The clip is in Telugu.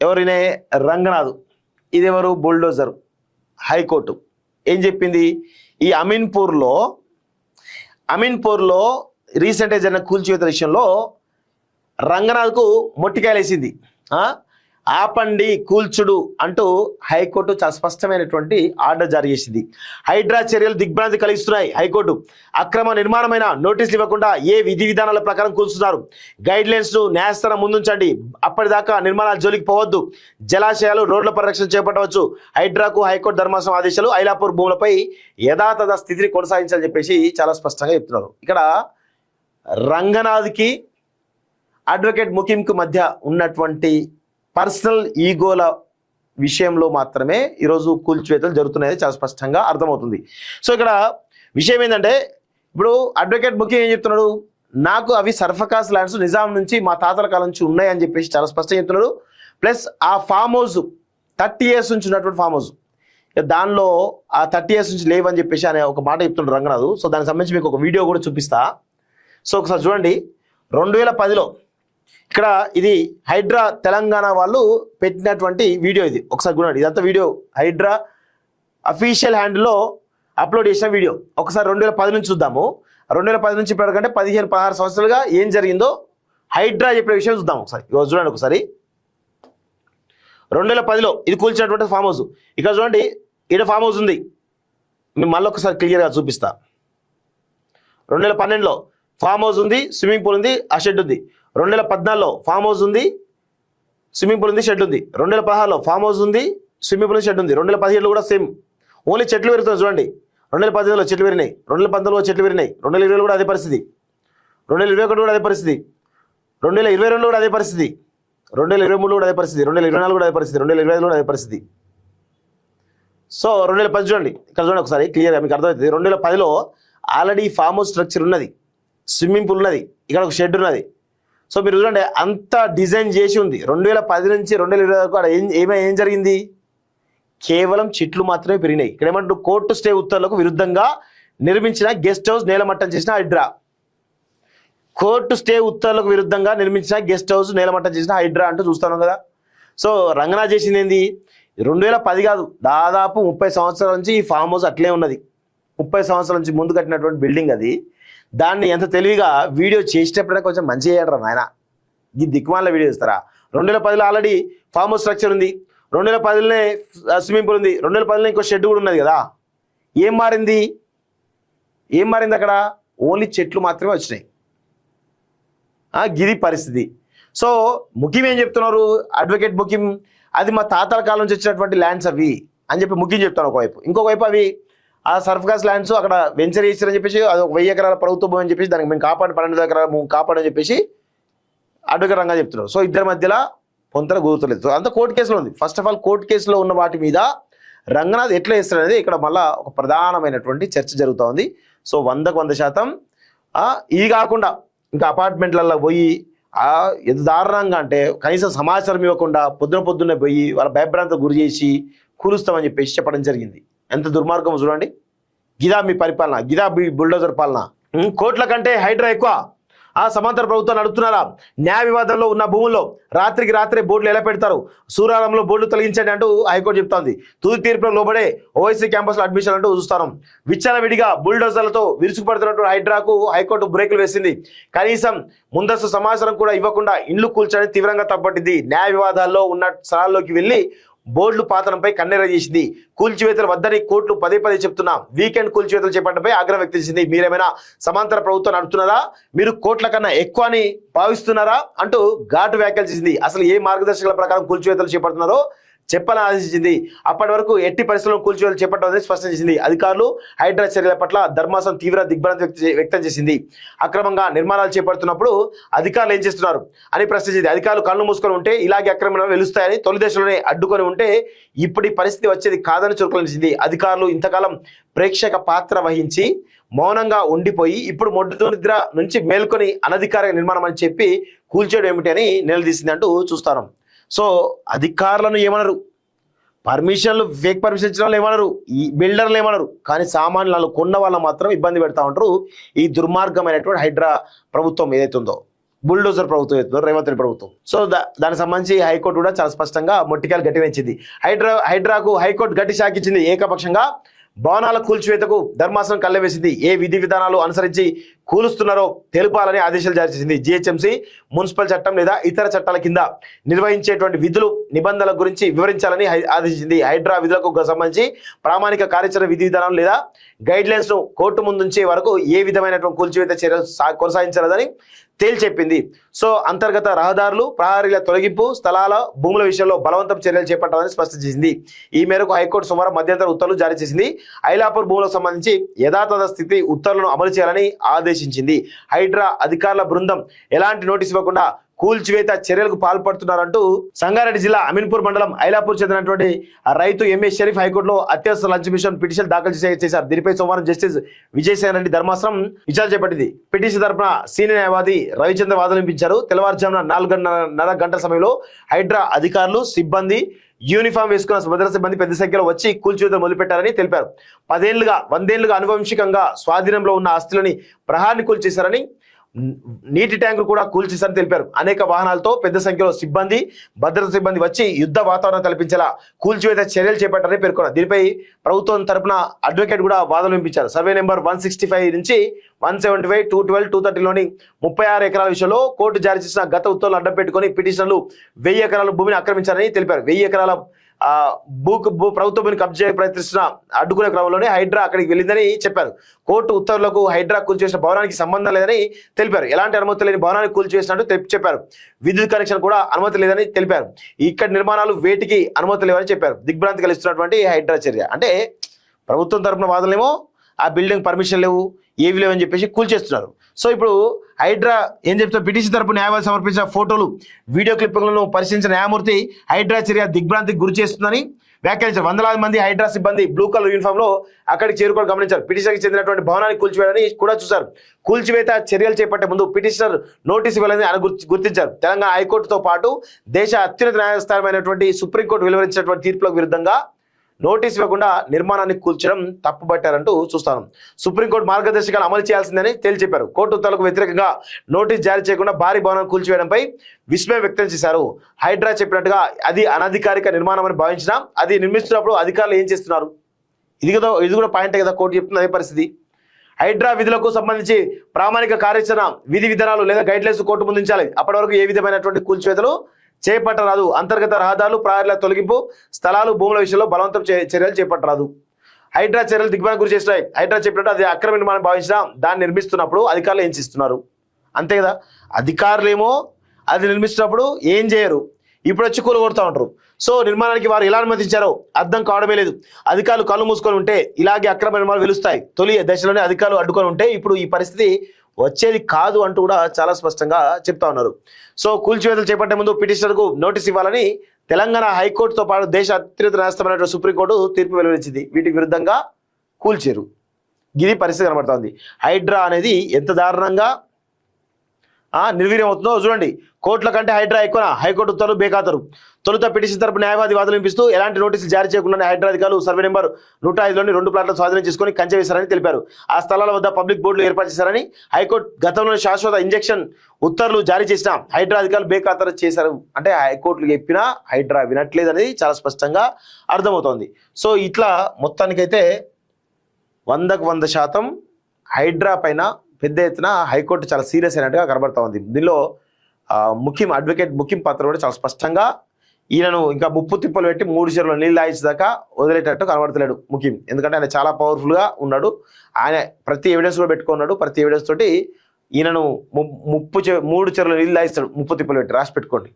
ఎవరినే రంగనాథ్, ఇదెవరు బుల్డోజర్. హైకోర్టు ఏం చెప్పింది, ఈ అమీన్పూర్లో రీసెంట్గా జరిగిన కూల్చివేత విషయంలో రంగనాథ్కు మొట్టికాయలు వేసింది. ఆపండి కూల్చుడు అంటూ హైకోర్టు చాలా స్పష్టమైనటువంటి ఆర్డర్ జారీ చేసింది. హైడ్రా చర్యలు దిగ్భ్రాంతి కలిగిస్తున్నాయి. హైకోర్టు అక్రమ నిర్మాణమైన నోటీసులు ఇవ్వకుండా ఏ విధి విధానాల ప్రకారం కూల్చున్నారు, గైడ్ లైన్స్ ను న్యాయస్థానం ముందుంచండి, అప్పటిదాకా నిర్మాణాల జోలికి పోవద్దు, జలాశయాలు రోడ్ల పరిరక్షణ చేపట్టవచ్చు, హైడ్రాకు హైకోర్టు ధర్మాసనం ఆదేశాలు, ఐలాపూర్ భూములపై యథాతథ స్థితిని కొనసాగించాలని చెప్పేసి చాలా స్పష్టంగా చెప్తున్నారు. ఇక్కడ రంగనాథ్కి అడ్వకేట్ ముకింకు మధ్య ఉన్నటువంటి పర్సనల్ ఈగోల విషయంలో మాత్రమే ఈరోజు కూల్చివేతలు జరుగుతున్నాయి చాలా స్పష్టంగా అర్థమవుతుంది. సో ఇక్కడ విషయం ఏంటంటే, ఇప్పుడు అడ్వకేట్ ముఖ్యం ఏం చెప్తున్నాడు, నాకు అవి సర్ఫకాస్ ల్యాండ్స్ నిజాం నుంచి మా తాతల కాలం నుంచి ఉన్నాయని చెప్పేసి చాలా స్పష్టంగా చెప్తున్నాడు. ప్లస్ ఆ ఫామ్ హౌస్ 30 years నుంచి ఉన్నటువంటి ఫామ్ హౌస్, దానిలో ఆ 30 years నుంచి లేవని చెప్పేసి అనే ఒక మాట చెప్తున్నాడు రంగనాథ్. సో దానికి సంబంధించి మీకు ఒక వీడియో కూడా చూపిస్తా. సో ఒకసారి చూడండి. 2010లో ఇక్కడ ఇది హైడ్రా తెలంగాణ వాళ్ళు పెట్టినటువంటి వీడియో, ఇది ఒకసారి చూడండి. ఇదంతా వీడియో హైడ్రా అఫీషియల్ హ్యాండిల్లో అప్లోడ్ చేసిన వీడియో. ఒకసారి 2010 నుంచి చూద్దాము. 2010 నుంచి ఇప్పటికంటే 15-16 సంవత్సరాలుగా ఏం జరిగిందో హైడ్రా చెప్పే విషయం చూద్దాం ఒకసారి. చూడండి ఒకసారి. 2010లో ఇది కూల్చినటువంటి ఫామ్ హౌస్. ఇక్కడ చూడండి, ఇక్కడ ఫామ్ హౌస్ ఉంది. మేము మళ్ళీ ఒకసారి క్లియర్గా చూపిస్తా. 2012లో ఫామ్ హౌస్ ఉంది, స్విమ్మింగ్ పూల్ ఉంది, ఆ షెడ్ ఉంది. 2014లో ఫామ్ హౌస్ ఉంది, స్విమ్మింగ్ పూల్ ఉంది, షెడ్ ఉంది. 2016లో ఫామ్ హౌస్ ఉంది, స్విమ్మింగ్ పూల్ షెడ్ ఉంది. 2017లో కూడా సేమ్, ఓన్లీ చెట్లు పెరుగుతుంది చూడండి. 2018లో చెట్లు పెరిగినాయి, 2019లో చెట్లు పెరిగినాయి, 2020లో కూడా అదే పరిస్థితి, 2021 కూడా అదే పరిస్థితి, 2022లో కూడా అదే పరిస్థితి, 2023లో కూడా అదే పరిస్థితి, 2024 కూడా అదే పరిస్థితి, 2025లో కూడా అదే పరిస్థితి. సో 2010 చూడండి, ఇక్కడ చూడండి ఒకసారి క్లియర్గా మీకు అర్థమవుతుంది. 2010లో ఆల్రెడీ ఫామ్ హౌస్ స్ట్రక్చర్ ఉన్నది, స్విమ్మింగ్ పూల్ ఉన్నది, ఇక్కడ ఒక షెడ్ ఉన్నది. సో మీరు చూడండి అంత డిజైన్ చేసి ఉంది. 2010 నుంచి 2020 వరకు అక్కడ ఏం జరిగింది, కేవలం చెట్లు మాత్రమే పెరిగినాయి. ఇక్కడ ఏమంటారు, కోర్టు స్టే ఉత్తర్వులకు విరుద్ధంగా నిర్మించిన గెస్ట్ హౌస్ నేలమట్టం చేసిన హైడ్రా. కోర్టు స్టే ఉత్తర్వులకు విరుద్ధంగా నిర్మించిన గెస్ట్ హౌస్ నేలమట్టం చేసిన హైడ్రా అంటూ చూస్తాను కదా. సో రంగనాథ్ చేసింది ఏంది, 2010 కాదు, దాదాపు 30 సంవత్సరాల నుంచి ఈ ఫామ్ హౌస్ అట్లే ఉన్నది. 30 సంవత్సరాల నుంచి ముందు కట్టినటువంటి బిల్డింగ్ అది. దాన్ని ఎంత తెలివిగా వీడియో చేసేటప్పుడే కొంచెం మంచి చేయడరా నాయన, ఈ దిక్కుమాల వీడియో ఇస్తారా. 2010లో ఆల్రెడీ ఫామ్ హౌస్ స్ట్రక్చర్ ఉంది, 2010లోనే స్విమ్మింగ్ పూల్ ఉంది, 2010లో ఇంకో షెడ్ కూడా ఉన్నది కదా. ఏం మారింది అక్కడ, ఓన్లీ చెట్లు మాత్రమే వచ్చినాయి. గిరి పరిస్థితి. సో ముఖ్యం ఏం చెప్తున్నారు, అడ్వకేట్ ముఖ్యం, అది మా తాతల కాలం నుంచి వచ్చినటువంటి ల్యాండ్స్ అవి అని చెప్పి ముఖ్యం చెప్తాను ఒకవైపు. ఇంకొక వైపు అవి ఆ సర్ఫకాస్ ల్యాండ్స్ అక్కడ వెంచర్ చేశారని చెప్పేసి అది ఒక 1000 ఎకరాల ప్రభుత్వ భూమి అని చెప్పేసి దానికి మేము 12 ఎకరాల భూమి కాపాడని చెప్పేసి అడ్వకేట్ రంగా చెప్తున్నారు. సో ఇద్దరి మధ్యలో పొంతన గుర్తులేదు. సో అంతా కోర్టు కేసులో ఉంది. ఫస్ట్ ఆఫ్ ఆల్ కోర్టు కేసులో ఉన్న వాటి మీద రంగనాథ్ ఎట్లా చేస్తారు అనేది ఇక్కడ మళ్ళీ ఒక ప్రధానమైనటువంటి చర్చ జరుగుతూ ఉంది. సో 100% ఇది కాకుండా ఇంకా అపార్ట్మెంట్లలో పోయి ఎంత దారుణంగా అంటే కనీసం సమాచారం ఇవ్వకుండా పొద్దున్నే పోయి వాళ్ళ భయభ్రాంతికి గురి చేసి కూలుస్తామని చెప్పేసి చెప్పడం జరిగింది. ఎంత దుర్మార్గం చూడండి. గిదా మీ పరిపాలన, గిదా మీ బుల్డోజర్ పాలన. కోట్ల కంటే హైడ్రా ఎక్కువ. సమాంతర ప్రభుత్వాన్ని అడుగుతున్నారా, న్యాయ వివాదంలో ఉన్న భూముల్లో రాత్రే బోర్డులు ఎలా పెడతారు, సూరారంలో బోర్డులు తొలగించండి అంటూ హైకోర్టు చెప్తోంది. తుది తీర్పులో లోబడే ఓవైసీ క్యాంపస్లో అడ్మిషన్ అంటూ చూస్తాను. విచ్చలవిడిగా బుల్డోజర్లతో విరుచుకుపడుతున్నట్టు హైడ్రాకు హైకోర్టు బ్రేకులు వేసింది. కనీసం ముందస్తు సమాచారం కూడా ఇవ్వకుండా ఇండ్లు కూల్చని తీవ్రంగా తప్పట్టింది. న్యాయ వివాదాల్లో ఉన్న స్థలాల్లోకి వెళ్లి బోర్డులు పాతనంపై కన్నెర చేసింది. కూల్చివేతలు వద్దని కోర్టులు పదే చెప్తున్నా వీకెండ్ కూల్చివేతలు చేపట్టడంపై ఆగ్రహం వ్యక్తం చేసింది. మీరేమైనా సమాంతర ప్రభుత్వం నడుపుతున్నారా, మీరు కోట్ల కన్నా ఎక్కువ అని భావిస్తున్నారా అంటూ ఘాటు వ్యాఖ్యలు చేసింది. అసలు ఏ మార్గదర్శకాల ప్రకారం కూల్చివేతలు చేపడుతున్నారో చెప్పాలని ఆదేశించింది. అప్పటి వరకు ఎట్టి పరిస్థితుల్లో కూల్చివేతలు చేపట్టడం స్పష్టం చేసింది. అధికారులు హైడ్రా చర్యల పట్ల ధర్మాసనం తీవ్ర దిగ్భ్రాంతి వ్యక్తం చేసింది. అక్రమంగా నిర్మాణాలు చేపడుతున్నప్పుడు అధికారులు ఏం చేస్తున్నారు అని ప్రశ్నించింది. అధికారులు కళ్ళు మూసుకొని ఉంటే ఇలాగే అక్రమాలు వెలుస్తాయని తొలి దశలోనే అడ్డుకొని ఉంటే ఇప్పుడు ఈ పరిస్థితి వచ్చేది కాదని చురుకునిచ్చింది. అధికారులు ఇంతకాలం ప్రేక్షక పాత్ర వహించి మౌనంగా ఉండిపోయి ఇప్పుడు మొడ్డుతో నిద్ర నుంచి మేల్కొని అనధికారిక నిర్మాణం అని చెప్పి కూల్చేయడం ఏమిటి అని నిలదీసింది అంటూ చూస్తాను. సో అధికారులను ఏమనరు, పర్మిషన్లు ఫేక్ పర్మిషన్ ఇచ్చిన వాళ్ళు ఏమనరు, ఈ బిల్డర్లు ఏమనరు, కానీ సామాన్యులు కొన్న వాళ్ళు మాత్రం ఇబ్బంది పెడతా ఉంటారు. ఈ దుర్మార్గమైనటువంటి హైడ్రా ప్రభుత్వం ఏదైతే ఉందో బుల్డోజర్ ప్రభుత్వం ఎత్తున్నారు రేవంత్ రెడ్డి ప్రభుత్వం. సో దానికి సంబంధించి హైకోర్టు కూడా చాలా స్పష్టంగా మొట్టికాయలు గట్టి పెంచింది. హైడ్రాకు హైకోర్టు గట్టి షాక్ ఇచ్చింది. ఏకపక్షంగా భవనాల కూల్చివేతకు ధర్మాసనం కళ్ళవేసింది. ఏ విధి విధానాలు అనుసరించి కూలుస్తున్నారో తెలుపాలని ఆదేశాలు జారీ చేసింది. జిహెచ్ఎంసీ మున్సిపల్ చట్టం లేదా ఇతర చట్టాల కింద నిర్వహించేటువంటి విధులు నిబంధనల గురించి వివరించాలని ఆదేశించింది. హైడ్రా విధులకు సంబంధించి ప్రామాణిక కార్యాచరణ విధి విధానాలు లేదా గైడ్ లైన్స్ ను కోర్టు ముందుంచే వరకు ఏ విధమైనటువంటి కూల్చివేత చర్యలు కొనసాగించలేదని తేల్చెప్పింది. సో అంతర్గత రహదారులు ప్రహరీల తొలగింపు స్థలాల భూముల విషయంలో బలవంతం చర్యలు చేపట్టాలని స్పష్టం చేసింది. ఈ మేరకు హైకోర్టు సోమవారం మధ్యంతర ఉత్తర్వులు జారీ చేసింది. ఐలాపూర్ భూములకు సంబంధించి యథాతథ స్థితి ఉత్తర్వులను అమలు చేయాలని ఆదేశించింది. హైడ్రా అధికారుల బృందం ఎలాంటి నోటీసు ఇవ్వకుండా కూల్చివేత చర్యలకు పాల్పడుతున్నారంటూ సంగారెడ్డి జిల్లా అమీన్పూర్ మండలం ఐలాపూర్ చెందినటువంటి రైతు ఎంఏ షరీఫ్ హైకోర్టులో అత్యవసర లంచ్ మిషన్ పిటిషన్ దాఖలు చేశారు. దీనిపై సోమవారం జస్టిస్ విజయసేన రెడ్డి ధర్మాసనం విచారణ చేపట్టింది. పిటిషన్ తరపున సీనియర్ న్యాయవాది రవిచంద్ర వాదనలు వినిపించారు. తెల్లవారుజామున 4:30 గంటల సమయంలో హైడ్రా అధికారులు సిబ్బంది యూనిఫామ్ వేసుకున్న భద్రతా సిబ్బంది పెద్ద సంఖ్యలో వచ్చి కూల్చివేత మొదలుపెట్టారని తెలిపారు. 100 ఏళ్లుగా అనువంశికంగా స్వాధీనంలో ఉన్న ఆస్తులని ప్రహారాన్ని కూల్చేశారని నీటి ట్యాంకులు కూడా కూల్చేశారని తెలిపారు. అనేక వాహనాలతో పెద్ద సంఖ్యలో సిబ్బంది భద్రతా సిబ్బంది వచ్చి యుద్ధ వాతావరణం కల్పించేలా కూల్చివేత చర్యలు చేపట్టారని పేర్కొన్నారు. దీనిపై ప్రభుత్వం తరపున అడ్వకేట్ కూడా వాదనలు వినిపించారు. సర్వే నెంబర్ 165 నుంచి 175, 212, 230లోని 36 ఎకరాల విషయంలో కోర్టు జారీ చేసిన గత ఉత్తర్వులు అడ్డం పెట్టుకుని పిటిషనర్లు 1000 ఎకరాల భూమిని ఆక్రమించారని తెలిపారు. 1000 ఎకరాల ప్రభుత్వ భూమిని కబ్జా ప్రయత్నిస్తున్న అడ్డుకునే క్రమంలోనే హైడ్రా అక్కడికి వెళ్ళిందని చెప్పారు. కోర్టు ఉత్తర్వులకు హైడ్రా కూల్చివేసిన భవనానికి సంబంధం లేదని తెలిపారు. ఎలాంటి అనుమతి లేని భవనాన్ని కూల్చివేసినట్టు చెప్పారు. విద్యుత్ కనెక్షన్ కూడా అనుమతి లేదని తెలిపారు. ఇక్కడ నిర్మాణాలు వేటికి అనుమతి లేవని చెప్పారు. దిగ్భ్రాంతి కలిగిస్తున్నటువంటి హైడ్రా చర్య అంటే ప్రభుత్వం తరపున వాదనలేమో ఆ బిల్డింగ్ పర్మిషన్ లేవు ఏవి లేవని చెప్పేసి కూల్చేస్తున్నారు. సో ఇప్పుడు హైడ్రా ఏం చెప్తారు, పిటిషన్ తరపు న్యాయవాది సమర్పించిన ఫోటోలు వీడియో క్లిప్పింగ్లను పరిశీలించిన న్యాయమూర్తి హైడ్రా చర్య దిగ్భ్రాంతికి గురి చేస్తుందని వ్యాఖ్యానించారు. వందలాది మంది హైడ్రా సిబ్బంది బ్లూ కలర్ యూనిఫామ్ లో అక్కడికి చేరుకోవడం గమనించారు. పిటిషనర్కి చెందినటువంటి భవనాన్ని కూల్చివేయాలని కూడా చూశారు. కూల్చివేత చర్యలు చేపట్టే ముందు పిటిషనర్ నోటీసు ఇవ్వాలని ఆయన గుర్తించారు. తెలంగాణ హైకోర్టుతో పాటు దేశ అత్యున్నత న్యాయస్థానమైనటువంటి సుప్రీంకోర్టు వెలువరించినటువంటి తీర్పులకు విరుద్ధంగా నోటీస్ ఇవ్వకుండా నిర్మాణాన్ని కూల్చడం తప్పుపట్టారంటూ చూస్తాను. సుప్రీంకోర్టు మార్గదర్శకాలు అమలు చేయాల్సిందని తేల్చెప్పారు. కోర్టు ఉత్తర్వులకు వ్యతిరేకంగా నోటీస్ జారీ చేయకుండా భారీ భవనాన్ని కూల్చివేయడంపై విస్మయం వ్యక్తం చేశారు. హైడ్రా చెప్పినట్టుగా అది అనధికారిక నిర్మాణం అని భావించినా అది నిర్మిస్తున్నప్పుడు అధికారులు ఏం చేస్తున్నారు, ఇది కూడా పాయింట్ కదా. కోర్టు చెప్తున్న అదే పరిస్థితి. హైడ్రా విధులకు సంబంధించి ప్రామాణిక కార్యాచరణ విధి విధానాలు లేదా గైడ్ లైన్స్ కోర్టు ముందుంచాలి. అప్పటి వరకు ఏ విధమైనటువంటి కూల్చివేతలు చేపట్టరాదు. అంతర్గత రహదారులు ప్రహరీల తొలగింపు స్థలాలు భూముల విషయంలో బలవంతం చర్యలు చేపట్టరాదు. హైడ్రా చర్యలు దిగ్భ్రాంతికి గురి చేస్తాయి. హైడ్రా చెప్పినట్టు అది అక్రమ నిర్మాణం భావించినా దాన్ని నిర్మిస్తున్నప్పుడు అధికారులు ఏం చేస్తున్నారు అంతే కదా. అధికారులేమో అది నిర్మిస్తున్నప్పుడు ఏం చేయరు, ఇప్పుడు వచ్చి కూలగొడతా ఉంటారు. సో నిర్మాణానికి వారు ఎలా అనుమతించారో అర్థం కావడమే లేదు. అధికారులు కళ్ళు మూసుకొని ఉంటే ఇలాగే అక్రమ నిర్మాణాలు వెలుస్తాయి. తొలి దశలోనే అధికారులు అడ్డుకొని ఉంటే ఇప్పుడు ఈ పరిస్థితి వచ్చేది కాదు అంటూ కూడా చాలా స్పష్టంగా చెప్తా ఉన్నారు. సో కూల్చివేతలు చేపట్టే ముందు పిటిషనర్కు నోటీస్ ఇవ్వాలని తెలంగాణ హైకోర్టుతో పాటు దేశ అత్యున్నత న్యాయస్థానమైన సుప్రీంకోర్టు తీర్పు వెలువరించింది. వీటికి విరుద్ధంగా కూల్చేరు. ఇది పరిస్థితి కనబడుతోంది. హైడ్రా అనేది ఎంత దారుణంగా నిర్వీర్యం అవుతుందో చూడండి. కోర్టుల కంటే హైడ్రా ఎక్కువ. హైకోర్టు ఉత్తర్వులు బేఖాతరు. తొలుత పిటిషన్ తరపు న్యాయవాది వాదనలు వినిపిస్తూ ఎలాంటి నోటీసులు జారీ చేయకుండా హైడ్రా అధికారులు సర్వే నెంబర్ 105లోని 2 ప్లాట్లను స్వాధీనం చేసుకుని కంచె వేశారని తెలిపారు. ఆ స్థలాల వద్ద పబ్లిక్ బోర్డులు ఏర్పాటు చేశారని హైకోర్టు గతంలో శాశ్వత ఇంజెక్షన్ ఉత్తర్వులు జారీ చేసిన హైడ్రా అధికారులు బేఖాతరు చేశారు. అంటే హైకోర్టులు చెప్పినా హైడ్రా వినట్లేదు అనేది చాలా స్పష్టంగా అర్థమవుతోంది. సో ఇట్లా మొత్తానికైతే 100% హైడ్రా పైన పెద్ద ఎత్తున హైకోర్టు చాలా సీరియస్ అయినట్టుగా కనబడతా ఉంది. దీనిలో అడ్వకేట్ ముఖ్యం పాత్ర కూడా చాలా స్పష్టంగా ఈయనను ఇంకా ముప్పు తిప్పలు పెట్టి 3 చెరువులు నీళ్ళు తాగించేదాకా వదిలేటట్టు కనబడతలేడు ముఖ్యం. ఎందుకంటే ఆయన చాలా పవర్ఫుల్గా ఉన్నాడు. ఆయన ప్రతి ఎవిడెన్స్ కూడా పెట్టుకున్నాడు. ప్రతి ఎవిడెన్స్ తోటి ఈయనను 3 చెరువులు నీళ్ళు తాగిస్తాడు ముప్పు తిప్పలు పెట్టి. రాసి పెట్టుకోండి.